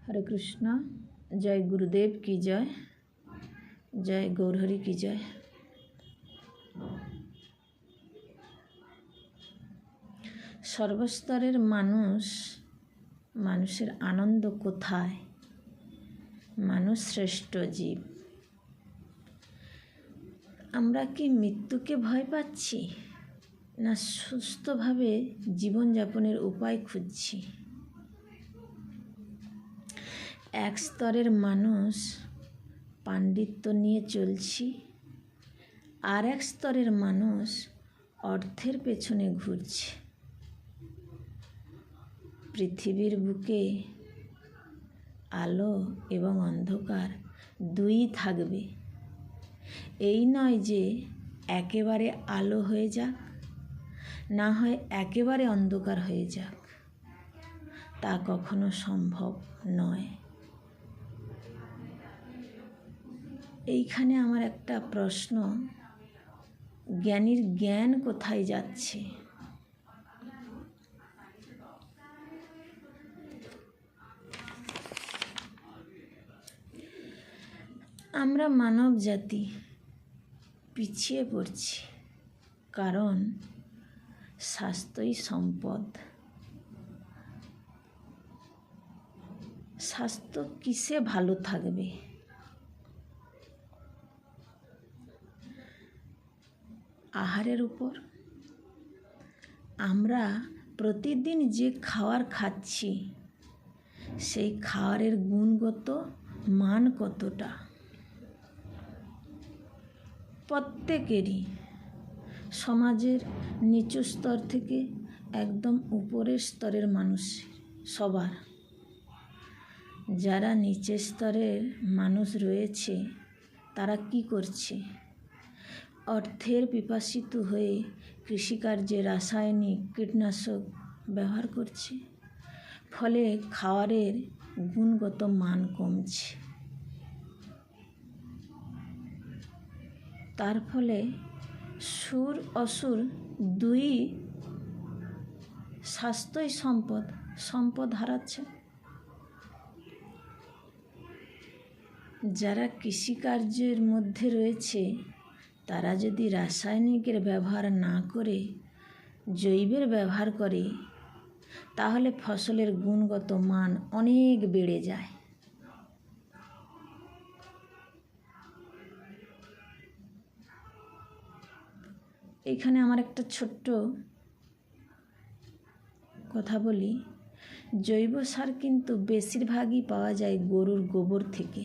हरे कृष्णा। जय गुरुदेव की जय, जय गौरहरि की जय। সর্বস্তরের মানুষের আনন্দ কোথায়? মানুষ শ্রেষ্ঠ জীব। আমরা কি মৃত্যুকে ভয় পাচ্ছি, না সুস্থভাবে জীবনযাপনের উপায় খুঁজছি? এক স্তরের মানুষ পাণ্ডিত্য নিয়ে চলছি, আর এক স্তরের মানুষ অর্থের পেছনে ঘুরছে। পৃথিবীর বুকে আলো এবং অন্ধকার দুই থাকবে। এই নয় যে একেবারে আলো হয়ে যাক, না হয় একেবারে অন্ধকার হয়ে যাক, তা কখনো সম্ভব নয়। এইখানে আমার একটা প্রশ্ন, জ্ঞানীর জ্ঞান কোথায় যাচ্ছে? আমরা মানব জাতি পিছিয়ে পড়ছি, কারণ স্বাস্থ্যই সম্পদ। স্বাস্থ্য কিসে ভালো থাকবে? আহারের উপর। আমরা প্রতিদিন যে খাবার খাচ্ছি, সেই খাবারের গুণগত মান কতটা? প্রত্যেকেরই, সমাজের নিচু স্তর থেকে একদম উপরের স্তরের মানুষ, সবার। যারা নিচের স্তরের মানুষ রয়েছে, তারা কি করছে? অর্থের পিপাসিত হয়ে কৃষিকার্যে রাসায়নিক কীটনাশক ব্যবহার করছে, ফলে খাবারের গুণগত মান কমছে। তার ফলে সুর অসুর দুই, স্বাস্থ্যই সম্পদ হারাচ্ছে। যারা কৃষিকার্যের মধ্যে রয়েছে, তারা যদি রাসায়নিকের ব্যবহার না করে জৈবের ব্যবহার করে, তাহলে ফসলের গুণগত মান অনেক বেড়ে যায়। এখানে আমার একটা ছোট্ট কথা বলি, জৈব সার কিন্তু বেশিরভাগই পাওয়া যায় গরুর গোবর থেকে।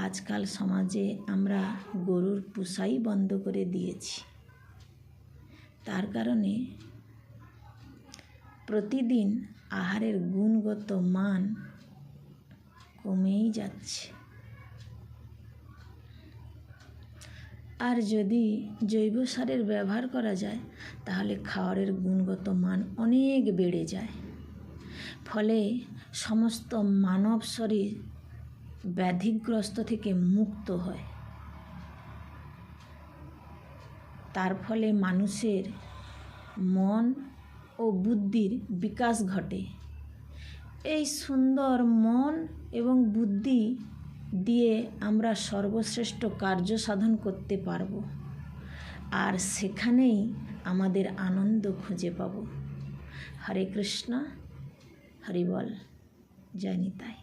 আজকাল সমাজে আমরা গরুর পোষাই বন্ধ করে দিয়েছি। তার কারণে প্রতিদিন আহারের গুণগত মান কমেই যাচ্ছে। আর যদি জৈব সারের ব্যবহার করা যায়, তাহলে খাবারের গুণগত মান অনেক বেড়ে যায়। ফলে সমস্ত মানব শরীর ব্যাধিগ্রস্ত থেকে মুক্ত হয়। তার ফলে মানুষের মন ও বুদ্ধির বিকাশ ঘটে। এই সুন্দর মন এবং বুদ্ধি দিয়ে আমরা সর্বশ্রেষ্ঠ কার্য সাধন করতে পারব, আর সেখানেই আমাদের আনন্দ খুঁজে পাব। হরে কৃষ্ণ, হরি বল, জয় নিতাই।